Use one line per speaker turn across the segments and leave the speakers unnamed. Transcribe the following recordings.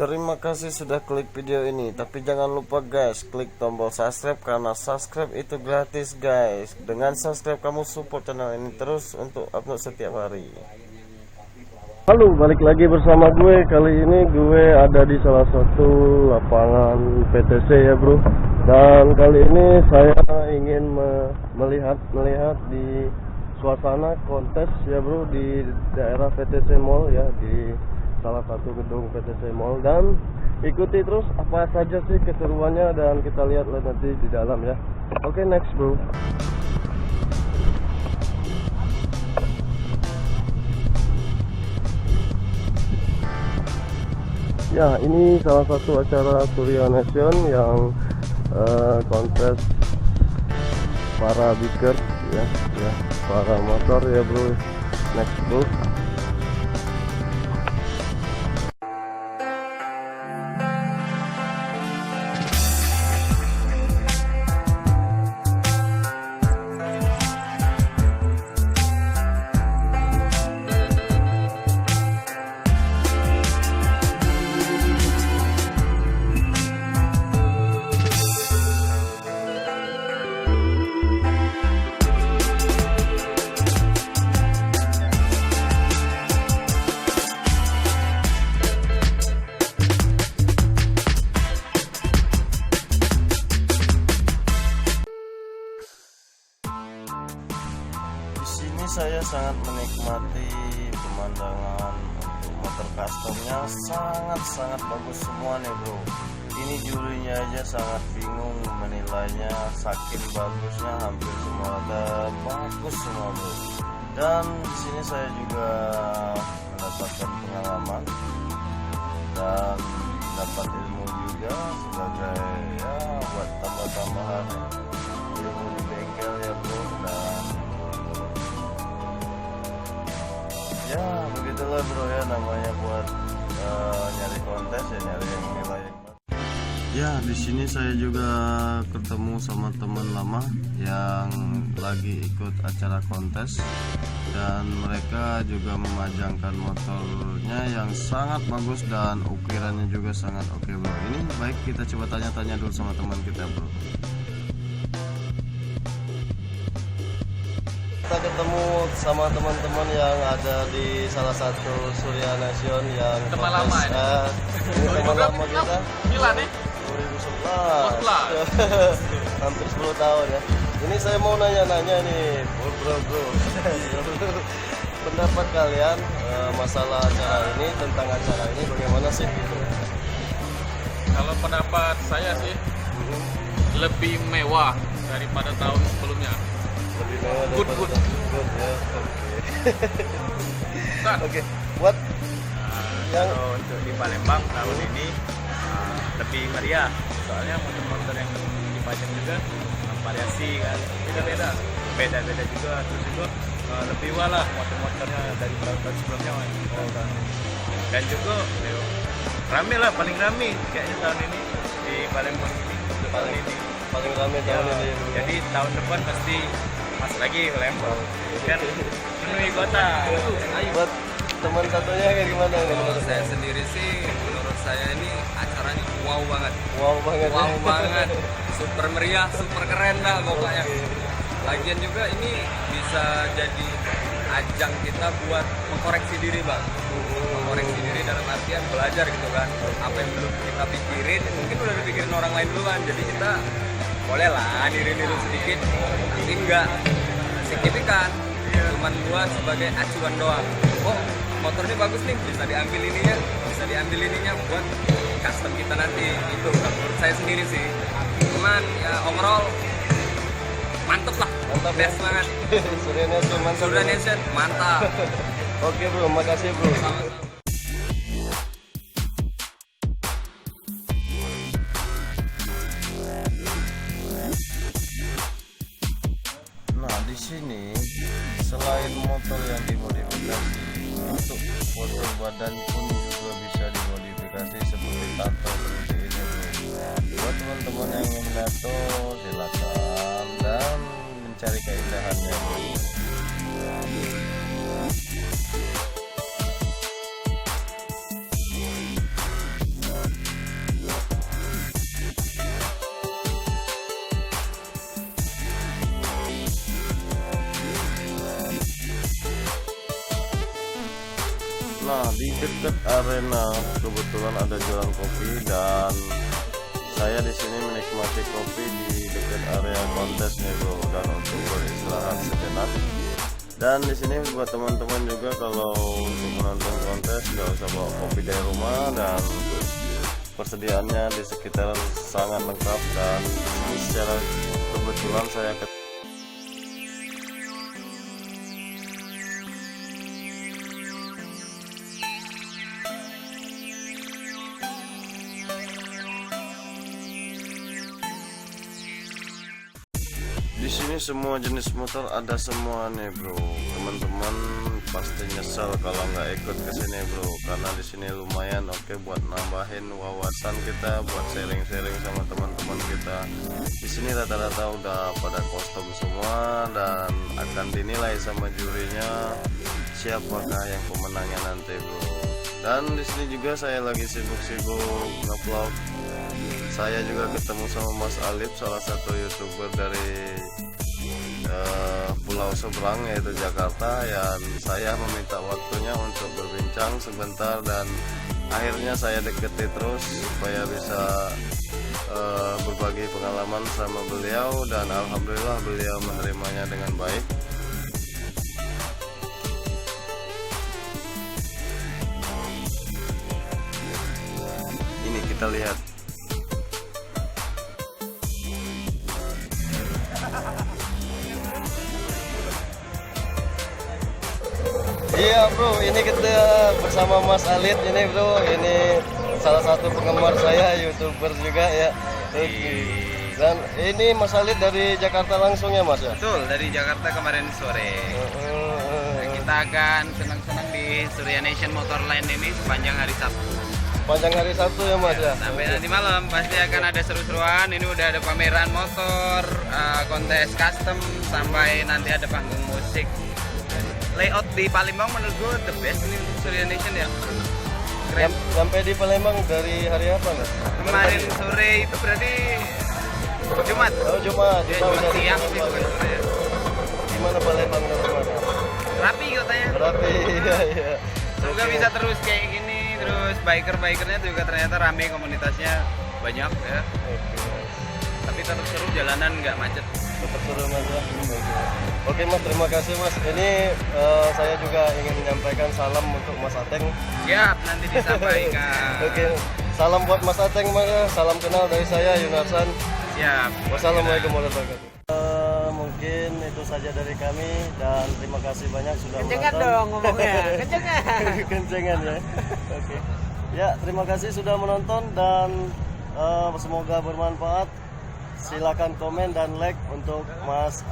Terima kasih sudah klik video ini. Tapi jangan lupa guys, klik tombol subscribe karena subscribe itu gratis guys. Dengan subscribe kamu support channel ini terus untuk upload setiap hari. Halo, balik lagi bersama gue. Kali ini gue ada di salah satu lapangan PTC ya bro. Dan kali ini saya ingin melihat di suasana kontes ya bro, di daerah PTC Mall ya, di salah satu gedung PTC Mall. Dan ikuti terus apa saja sih keseruannya dan kita lihat nanti di dalam ya. Oke, next bro. Ya, ini salah satu acara Surya Nation yang kontes para bikers ya, para motor ya bro. Next bro. Saya sangat menikmati pemandangan untuk motor customnya, sangat bagus semua nih bro. Ini jurinya aja sangat bingung menilainya, saking bagusnya hampir semua ada bagus semua bro. Dan di sini saya juga mendapatkan pengalaman dan dapat ilmu juga sebagai ya buat tambah-tambahan ilmu di bengkel ya bro. Dan ya begitulah bro ya, namanya buat nyari kontes ya, nyari yang nilai yang bagus. Ya, di sini saya juga ketemu sama teman lama yang lagi ikut acara kontes dan mereka juga memajangkan motornya yang sangat bagus dan ukirannya juga sangat oke bro. Ini baik kita coba tanya-tanya dulu sama teman kita bro. Kita ketemu sama teman-teman yang ada di salah satu Surya Nation yang
teman lama ini.
Ini teman lama kita.
Gila nih.
2011. Hampir 10 tahun ya. Ini saya mau nanya-nanya nih, bro. Pendapat kalian masalah acara ini, tentang acara ini bagaimana sih gitu?
Kalau pendapat saya sih lebih mewah daripada tahun sebelumnya.
Lebih mewah
Good
ya. Oke. Buat yang
kalau untuk di Palembang tahun ini lebih meriah, soalnya motor-motor yang dipajang juga variasi kan, beda juga, terus juga lebih wah lah motor-motornya dari tahun sebelumnya dan juga rame lah, paling rame kayaknya tahun ini di Palembang ini untuk tahun ini
paling rame tahun ini ya,
jadi tahun depan pasti mas lagi Palembang kan penuhi kota.
Buat teman satunya kayak gimana nih?
Kalau saya sendiri sih, menurut saya ini acaranya wow banget,
Wow banget.
super meriah, super keren dah pokoknya. Lagian juga ini bisa jadi ajang kita buat mengkoreksi diri bang, mengkoreksi diri dalam artian belajar gitu kan. Apa yang belum kita pikirin, mungkin udah dipikirin orang lain duluan, jadi kita boleh lah niru-niru sedikit, tapi enggak signifikan, cuman buat sebagai acuan doang. Oh, motor ini bagus nih, bisa diambil ininya buat custom kita nanti. Itu menurut saya sendiri sih. Cuman ya overall mantep lah, best banget.
Surya Nation mantap.
Surya Nation mantap.
Oke bro, makasih bro. Nah, di sini selain motor yang dimodifikasi, untuk postur badan pun juga bisa dimodifikasi seperti tato seperti ini bro. Buat teman-teman yang ingin tato silakan dan mencari keindahannya bro. Nah, di dekat arena kebetulan ada jualan kopi dan saya di sini menikmati kopi di dekat area kontes nih bro, dan untuk beristirahat sejenak. Dan di sini buat teman-teman juga kalau untuk menonton kontes nggak usah bawa kopi dari rumah, dan persediaannya di sekitar sangat lengkap. Dan ini secara kebetulan saya di sini semua jenis motor ada semua nih bro. Teman-teman pasti nyesel kalau nggak ikut ke sini bro, karena di sini lumayan oke buat nambahin wawasan kita, buat sharing-sharing sama teman-teman kita. Di sini rata-rata udah pada kostum semua dan akan dinilai sama jurinya siapakah yang pemenangnya nanti bro. Dan di sini juga saya lagi sibuk-sibuk ngevlog. Saya juga ketemu sama Mas Alip, salah satu YouTuber dari Pulau Seberang yaitu Jakarta, yang saya meminta waktunya untuk berbincang sebentar, dan akhirnya saya deketi terus supaya bisa berbagi pengalaman sama beliau, dan alhamdulillah beliau menerimanya dengan baik. Ini kita lihat. Iya bro, ini kita bersama Mas Alit ini bro, ini salah satu penggemar saya, YouTuber juga ya. Dan ini Mas Alit dari Jakarta langsung ya Mas ya?
Betul, dari Jakarta kemarin sore. Kita akan senang-senang di Surya Nation Motorland ini sepanjang hari Sabtu.
Panjang hari Sabtu ya Mas ya?
Sampai nanti malam pasti akan ada seru-seruan. Ini udah ada pameran motor, kontes custom, sampai nanti ada panggung musik. Layout di Palembang menurut gue the best ini untuk Surya Nation ya. Keren.
Sampai di Palembang dari hari apa Mas?
Kemarin sore itu berarti Jumat.
Oh Jumat.
Ya, Jumat siang sih bukan sore ya.
Gimana Palembang teman-teman?
Rapi katanya.
Rapi, iya iya.
Semoga bisa terus kayak gini, terus bikernya juga ternyata rame, komunitasnya banyak ya. Tapi tetap seru, jalanan nggak macet.
Tetap seru Mas ya. Oke Mas, terima kasih Mas. Ini saya juga ingin menyampaikan salam untuk Mas Ateng.
Siap, nanti disampaikan.
Oke, salam buat Mas Ateng Mas. Salam kenal dari saya Yunarsan.
Siap.
Wassalamualaikum warahmatullahi wabarakatuh. Mungkin itu saja dari kami, dan terima kasih banyak sudah
Kencengan
menonton.
dong ngomongnya, kencengan.
Kencengan ya. Oke. Ya, terima kasih sudah menonton, dan semoga bermanfaat. Silakan komen dan like untuk Mas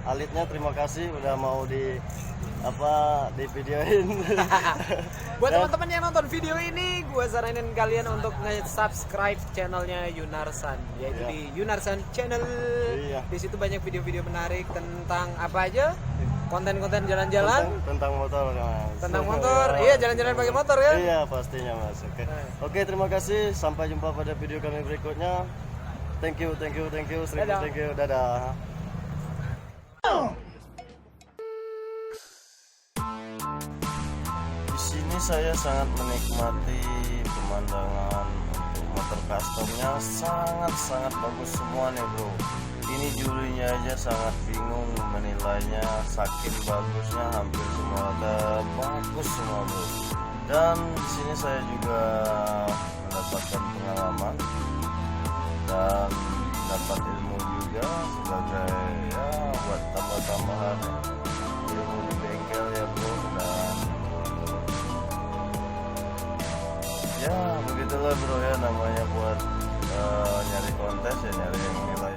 Alitnya. Terima kasih udah mau di videoin.
Buat teman-teman yang nonton video ini, gue saranin kalian untuk nge-subscribe channelnya Yunarsan, yaitu di Yunarsan Channel.
Iya.
Di situ banyak video-video menarik tentang apa aja, konten-konten jalan-jalan,
tentang motor Mas.
tentang motor. Iya, jalan-jalan pakai motor ya.
Iya, pastinya Mas. Oke, terima kasih. Sampai jumpa pada video kami berikutnya. Thank you.
Dadah.
Thank you. Dadah. Di sini saya sangat menikmati pemandangan untuk motor customnya, sangat bagus semua nih bro. Ini jurinya aja sangat bingung menilainya, saking bagusnya hampir semua ada bagus semua bro. Dan di sini saya juga mendapatkan pengalaman dan dapat ilmu juga sebagai ya buat tambah-tambahan ilmu di bengkel ya bro. Dan ya begitulah bro ya, namanya buat nyari kontes ya, nyari yang nilai